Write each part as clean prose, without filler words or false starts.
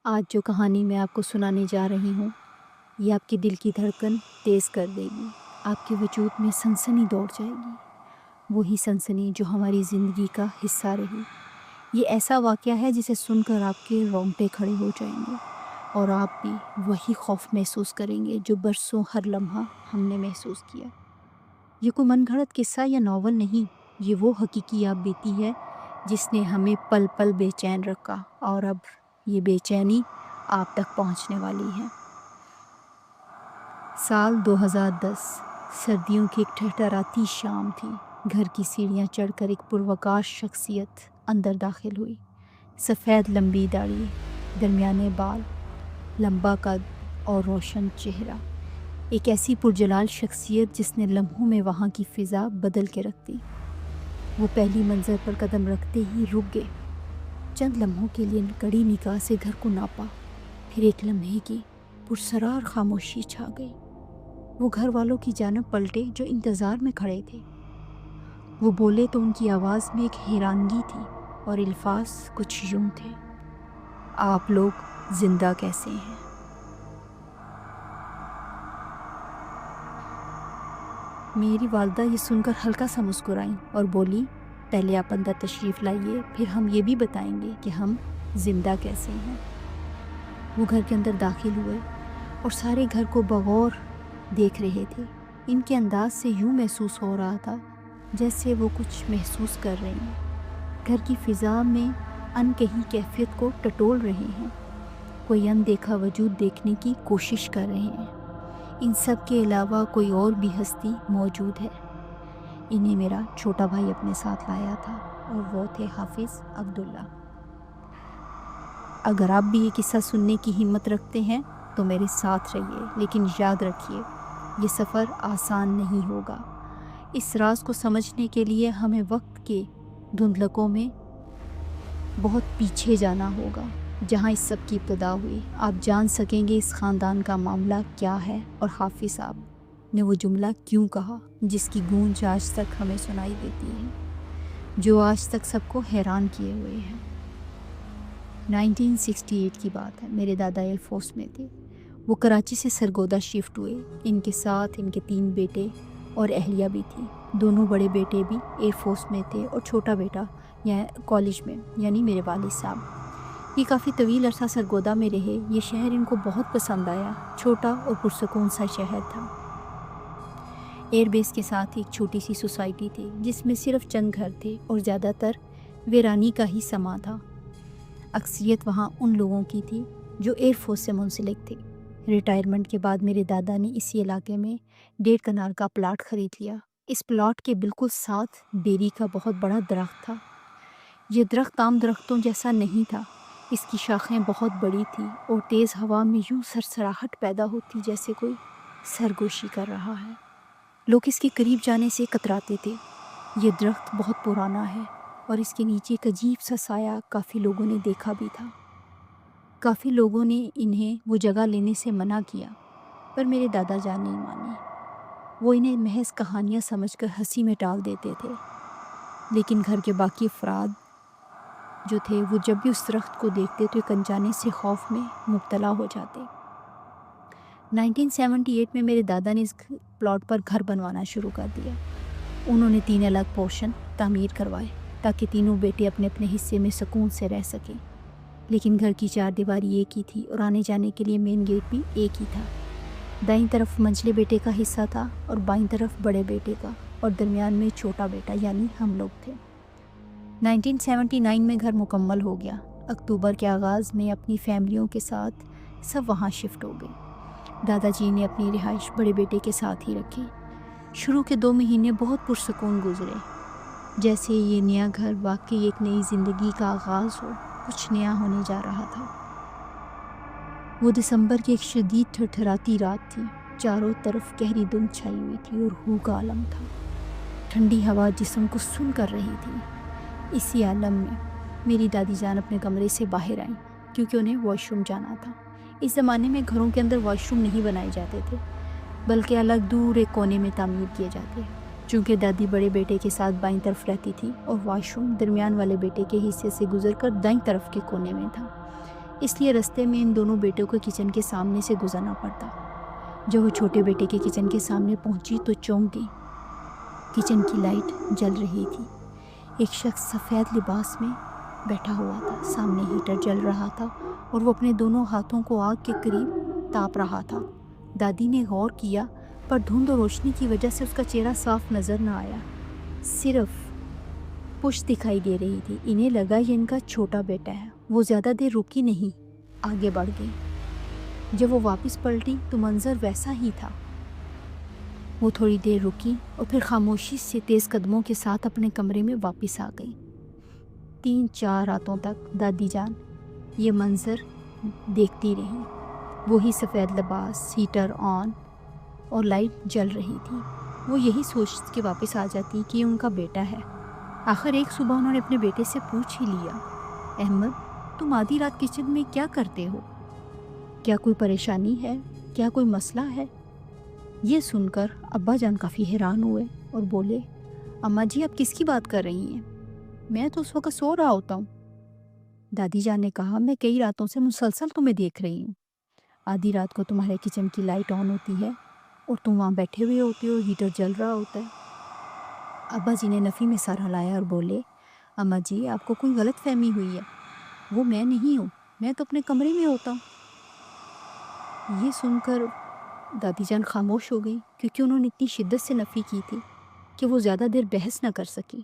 آج جو کہانی میں آپ کو سنانے جا رہی ہوں یہ آپ کے دل کی دھڑکن تیز کر دے گی، آپ کے وجود میں سنسنی دوڑ جائے گی، وہی سنسنی جو ہماری زندگی کا حصہ رہی۔ یہ ایسا واقعہ ہے جسے سن کر آپ کے رونگٹے کھڑے ہو جائیں گے اور آپ بھی وہی خوف محسوس کریں گے جو برسوں ہر لمحہ ہم نے محسوس کیا۔ یہ کوئی من گھڑت قصہ یا ناول نہیں، یہ وہ حقیقی آپ بیتی ہے جس نے ہمیں پل پل بے چین رکھا اور اب یہ بے چینی آپ تک پہنچنے والی ہے۔ سال 2010 سردیوں کی ایک ٹھٹھراتی شام تھی۔ گھر کی سیڑھیاں چڑھ کر ایک پروکاش شخصیت اندر داخل ہوئی۔ سفید لمبی داڑھی، درمیانے بال، لمبا قد اور روشن چہرہ، ایک ایسی پرجلال شخصیت جس نے لمحوں میں وہاں کی فضا بدل کے رکھ دی۔ وہ پہلی منزل پر قدم رکھتے ہی رک گئے، چند لمحوں کے لیے کڑی نگاہ سے گھر کو ناپا، پھر ایک لمحے کی پرسرار خاموشی چھا گئی۔ وہ گھر والوں کی جانب پلٹے جو انتظار میں کھڑے تھے۔ وہ بولے تو ان کی آواز میں ایک حیرانگی تھی اور الفاظ کچھ یوں تھے: آپ لوگ زندہ کیسے ہیں؟ میری والدہ یہ سن کر ہلکا سا مسکرائیں اور بولی، پہلے آپ اندر تشریف لائیے، پھر ہم یہ بھی بتائیں گے کہ ہم زندہ کیسے ہیں۔ وہ گھر کے اندر داخل ہوئے اور سارے گھر کو بغور دیکھ رہے تھے۔ ان کے انداز سے یوں محسوس ہو رہا تھا جیسے وہ کچھ محسوس کر رہے ہیں، گھر کی فضا میں ان کہیں کیفیت کو ٹٹول رہے ہیں، کوئی اندیکھا وجود دیکھنے کی کوشش کر رہے ہیں۔ ان سب کے علاوہ کوئی اور بھی ہستی موجود ہے۔ انہیں میرا چھوٹا بھائی اپنے ساتھ لایا تھا اور وہ تھے حافظ عبداللہ۔ اگر آپ بھی یہ قصہ سننے کی ہمت رکھتے ہیں تو میرے ساتھ رہیے، لیکن یاد رکھیے یہ سفر آسان نہیں ہوگا۔ اس راز کو سمجھنے کے لیے ہمیں وقت کے دھندلکوں میں بہت پیچھے جانا ہوگا، جہاں اس سب کی ابتدا ہوئی۔ آپ جان سکیں گے اس خاندان کا معاملہ کیا ہے اور حافظ صاحب نے وہ جملہ کیوں کہا جس کی گونج آج تک ہمیں سنائی دیتی ہے، جو آج تک سب کو حیران کیے ہوئے ہیں۔ 1968 کی بات ہے، میرے دادا ایئر فورس میں تھے۔ وہ کراچی سے سرگودا شفٹ ہوئے۔ ان کے ساتھ ان کے 3 بیٹے اور اہلیہ بھی تھی۔ دونوں بڑے بیٹے بھی ایئر فورس میں تھے اور چھوٹا بیٹا کالج میں، یعنی میرے والد صاحب۔ یہ کافی طویل عرصہ سرگودا میں رہے۔ یہ شہر ان کو بہت پسند آیا، چھوٹا اور پرسکون سا شہر تھا۔ ایئر بیس کے ساتھ ایک چھوٹی سی سوسائٹی تھی جس میں صرف چند گھر تھے اور زیادہ تر ویرانی کا ہی سما تھا۔ اکثریت وہاں ان لوگوں کی تھی جو ایئر فورس سے منسلک تھے۔ ریٹائرمنٹ کے بعد میرے دادا نے اسی علاقے میں 1.5 کنال کا پلاٹ خرید لیا۔ اس پلاٹ کے بالکل ساتھ بیری کا بہت بڑا درخت تھا۔ یہ درخت عام درختوں جیسا نہیں تھا، اس کی شاخیں بہت بڑی تھی اور تیز ہوا میں یوں سرسراہٹ پیدا ہوتی جیسے کوئی سرگوشی کر رہا ہے۔ لوگ اس کے قریب جانے سے کتراتے تھے۔ یہ درخت بہت پرانا ہے اور اس کے نیچے ایک عجیب سا سایہ کافی لوگوں نے دیکھا بھی تھا۔ کافی لوگوں نے انہیں وہ جگہ لینے سے منع کیا، پر میرے دادا جان نہیں مانی۔ وہ انہیں محض کہانیاں سمجھ کر ہنسی میں ٹال دیتے تھے، لیکن گھر کے باقی افراد جو تھے وہ جب بھی اس درخت کو دیکھتے تو ایک انجانے سے خوف میں مبتلا ہو جاتے۔ 1978 میں میرے دادا نے اس پلاٹ پر گھر بنوانا شروع کر دیا۔ انہوں نے 3 الگ پورشن تعمیر کروائے تاکہ تینوں بیٹے اپنے اپنے حصے میں سکون سے رہ سکیں، لیکن گھر کی 4 دیواری ایک ہی تھی اور آنے جانے کے لیے مین گیٹ بھی ایک ہی تھا۔ دائیں طرف منجلے بیٹے کا حصہ تھا اور بائیں طرف بڑے بیٹے کا، اور درمیان میں چھوٹا بیٹا یعنی ہم لوگ تھے۔ 1979 میں گھر مکمل ہو گیا۔ اکتوبر کے آغاز میں اپنی فیملیوں کے ساتھ سب وہاں شفٹ ہو گئے۔ دادا جی نے اپنی رہائش بڑے بیٹے کے ساتھ ہی رکھی۔ شروع کے 2 مہینے بہت پرسکون گزرے، جیسے یہ نیا گھر واقعی ایک نئی زندگی کا آغاز ہو، کچھ نیا ہونے جا رہا تھا۔ وہ دسمبر کی ایک شدید ٹھٹھراتی رات تھی۔ چاروں طرف گہری دھند چھائی ہوئی تھی اور ہو کا عالم تھا۔ ٹھنڈی ہوا جسم کو سن کر رہی تھی۔ اسی عالم میں میری دادی جان اپنے کمرے سے باہر آئیں کیونکہ انہیں واش روم جانا تھا۔ اس زمانے میں گھروں کے اندر واش روم نہیں بنائے جاتے تھے، بلکہ الگ دور ایک کونے میں تعمیر کیے جاتے۔ چونکہ دادی بڑے بیٹے کے ساتھ بائیں طرف رہتی تھی اور واش روم درمیان والے بیٹے کے حصے سے گزر کر دائیں طرف کے کونے میں تھا، اس لیے رستے میں ان دونوں بیٹوں کو کچن کے سامنے سے گزرنا پڑتا۔ جب وہ چھوٹے بیٹے کے کچن کے سامنے پہنچی تو چونک گئی۔ کچن کی لائٹ جل رہی تھی۔ ایک شخص سفید لباس میں بیٹھا ہوا تھا، سامنے ہیٹر جل رہا تھا اور وہ اپنے دونوں ہاتھوں کو آگ کے قریب تاپ رہا تھا۔ دادی نے غور کیا پر دھند اور روشنی کی وجہ سے اس کا چہرہ صاف نظر نہ آیا، صرف پشت دکھائی دے رہی تھی۔ انہیں لگا یہ ان کا چھوٹا بیٹا ہے۔ وہ زیادہ دیر رکی نہیں، آگے بڑھ گئی۔ جب وہ واپس پلٹی تو منظر ویسا ہی تھا۔ وہ تھوڑی دیر رکی اور پھر خاموشی سے تیز قدموں کے ساتھ اپنے کمرے میں واپس آ گئی۔ 3-4 راتوں تک دادی جان یہ منظر دیکھتی رہی۔ وہی سفید لباس، ہیٹر آن اور لائٹ جل رہی تھی۔ وہ یہی سوچ کے واپس آ جاتی کہ یہ ان کا بیٹا ہے۔ آخر ایک صبح انہوں نے اپنے بیٹے سے پوچھ ہی لیا، احمد تم آدھی رات کچن میں کیا کرتے ہو؟ کیا کوئی پریشانی ہے؟ کیا کوئی مسئلہ ہے؟ یہ سن کر ابا جان کافی حیران ہوئے اور بولے، اماں جی آپ کس کی بات کر رہی ہیں؟ میں تو اس وقت سو رہا ہوتا ہوں۔ دادی جان نے کہا، میں کئی راتوں سے مسلسل تمہیں دیکھ رہی ہوں۔ آدھی رات کو تمہارے کچن کی لائٹ آن ہوتی ہے اور تم وہاں بیٹھے ہوئے ہوتے ہو، ہیٹر جل رہا ہوتا ہے۔ ابا جی نے نفی میں سر ہلایا اور بولے، اماں جی آپ کو کوئی غلط فہمی ہوئی ہے، وہ میں نہیں ہوں، میں تو اپنے کمرے میں ہوتا ہوں۔ یہ سن کر دادی جان خاموش ہو گئی، کیونکہ انہوں نے اتنی شدت سے نفی کی تھی کہ وہ زیادہ دیر بحث نہ کر سکی۔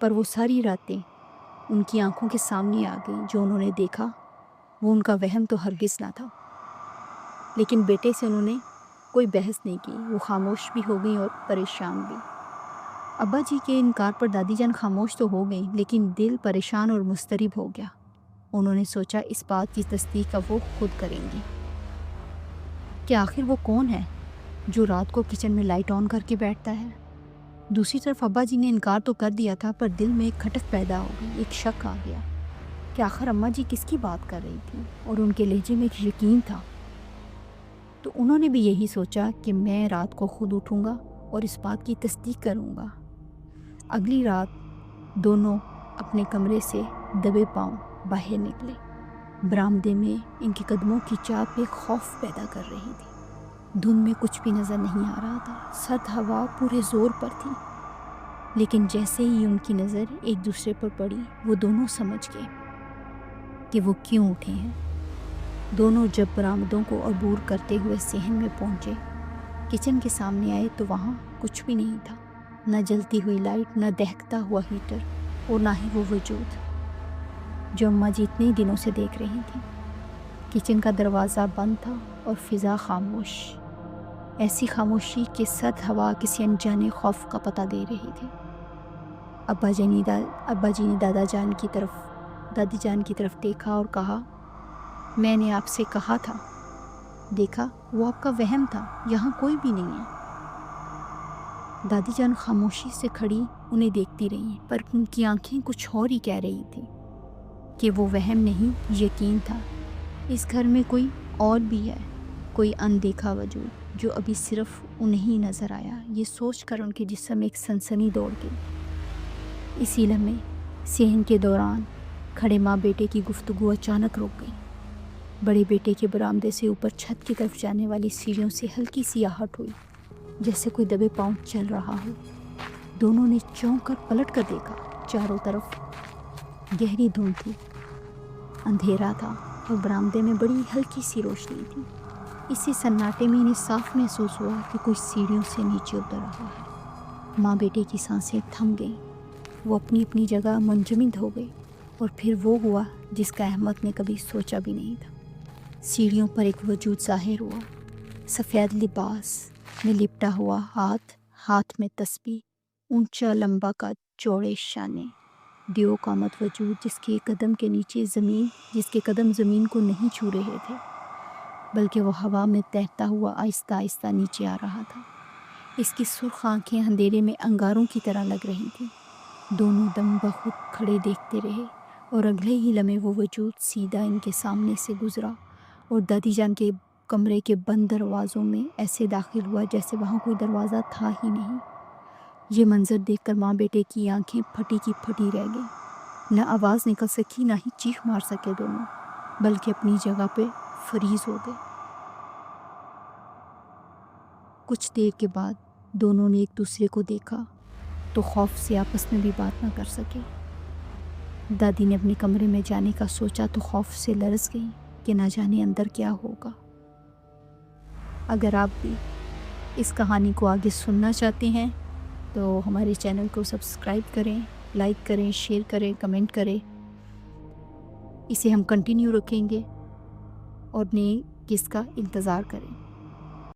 پر وہ ساری راتیں ان کی آنکھوں کے سامنے آ گئی۔ جو انہوں نے دیکھا وہ ان کا وہم تو ہرگز نہ تھا۔ لیکن بیٹے سے انہوں نے کوئی بحث نہیں کی۔ وہ خاموش بھی ہو گئی اور پریشان بھی۔ ابا جی کے انکار پر دادی جان خاموش تو ہو گئی، لیکن دل پریشان اور مضطرب ہو گیا۔ انہوں نے سوچا اس بات کی تصدیق اب وہ خود کریں گی کہ آخر وہ کون ہے جو رات کو کچن میں لائٹ آن کر کے بیٹھتا ہے۔ دوسری طرف ابا جی نے انکار تو کر دیا تھا، پر دل میں ایک کھٹک پیدا ہو گئی، ایک شک آ گیا کہ آخر اماں جی کس کی بات کر رہی تھی، اور ان کے لہجے میں ایک یقین تھا۔ تو انہوں نے بھی یہی سوچا کہ میں رات کو خود اٹھوں گا اور اس بات کی تصدیق کروں گا۔ اگلی رات دونوں اپنے کمرے سے دبے پاؤں باہر نکلے۔ برآمدے میں ان کے قدموں کی چاپ ایک خوف پیدا کر رہی تھی۔ دھند میں کچھ بھی نظر نہیں آ رہا تھا، سرد ہوا پورے زور پر تھی۔ لیکن جیسے ہی ان کی نظر ایک دوسرے پر پڑی، وہ دونوں سمجھ گئے کہ وہ کیوں اٹھے ہیں۔ دونوں جب برآمدوں کو عبور کرتے ہوئے صحن میں پہنچے، کچن کے سامنے آئے تو وہاں کچھ بھی نہیں تھا، نہ جلتی ہوئی لائٹ، نہ دہکتا ہوا ہیٹر، اور نہ ہی وہ وجود جو اماں جی اتنے دنوں سے دیکھ رہی تھیں۔ کچن کا دروازہ بند تھا اور فضا خاموش، ایسی خاموشی کہ سرد ہوا کسی انجانے خوف کا پتہ دے رہی تھی۔ ابا جی نے دادی جان کی طرف دیکھا اور کہا، میں نے آپ سے کہا تھا، دیکھا وہ آپ کا وہم تھا، یہاں کوئی بھی نہیں ہے۔ دادی جان خاموشی سے کھڑی انہیں دیکھتی رہی، پر ان کی آنکھیں کچھ اور ہی کہہ رہی تھی کہ وہ وہم نہیں، یقین تھا۔ اس گھر میں کوئی اور بھی ہے، کوئی اندیکھا وجود جو ابھی صرف انہیں ہی نظر آیا۔ یہ سوچ کر ان کے جسم میں ایک سنسنی دوڑ گئی۔ اسی لمحے صحن کے دوران کھڑے ماں بیٹے کی گفتگو اچانک رک گئی۔ بڑے بیٹے کے برآمدے سے اوپر چھت کی طرف جانے والی سیڑھیوں سے ہلکی سی آہٹ ہوئی، جیسے کوئی دبے پاؤں چل رہا ہو۔ دونوں نے چونک کر پلٹ کر دیکھا۔ چاروں طرف گہری دھند تھی، اندھیرا تھا اور برآمدے میں بڑی ہلکی سی روشنی تھی۔ اسی سناٹے میں انہیں صاف محسوس ہوا کہ کوئی سیڑھیوں سے نیچے اتر رہا ہے۔ ماں بیٹے کی سانسیں تھم گئیں، وہ اپنی اپنی جگہ منجمد ہو گئی، اور پھر وہ ہوا جس کا احمد نے کبھی سوچا بھی نہیں تھا۔ سیڑھیوں پر ایک وجود ظاہر ہوا، سفید لباس میں لپٹا ہوا، ہاتھ میں تسبیح، اونچا لمبا قد، چوڑے شانے، دیو قامت وجود جس کے قدم زمین کو نہیں چھو رہے تھے، بلکہ وہ ہوا میں تیرتا ہوا آہستہ آہستہ نیچے آ رہا تھا۔ اس کی سرخ آنکھیں اندھیرے میں انگاروں کی طرح لگ رہی تھیں۔ دونوں دم بخود کھڑے دیکھتے رہے، اور اگلے ہی لمحے وہ وجود سیدھا ان کے سامنے سے گزرا اور دادی جان کے کمرے کے بند دروازوں میں ایسے داخل ہوا جیسے وہاں کوئی دروازہ تھا ہی نہیں۔ یہ منظر دیکھ کر ماں بیٹے کی آنکھیں پھٹی کی پھٹی رہ گئیں، نہ آواز نکل سکی، نہ ہی چیخ مار سکے دونوں۔ بلکہ اپنی جگہ پہ فریز ہو گئے۔ کچھ دیر کے بعد دونوں نے ایک دوسرے کو دیکھا تو خوف سے آپس میں بھی بات نہ کر سکے۔ دادی نے اپنے کمرے میں جانے کا سوچا تو خوف سے لرز گئی کہ نہ جانے اندر کیا ہوگا۔ اگر آپ بھی اس کہانی کو آگے سننا چاہتے ہیں تو ہمارے چینل کو سبسکرائب کریں، لائک کریں، شیئر کریں، کمنٹ کریں۔ اسے ہم کنٹینیو رکھیں گے اور نئے قصے کا انتظار کریں۔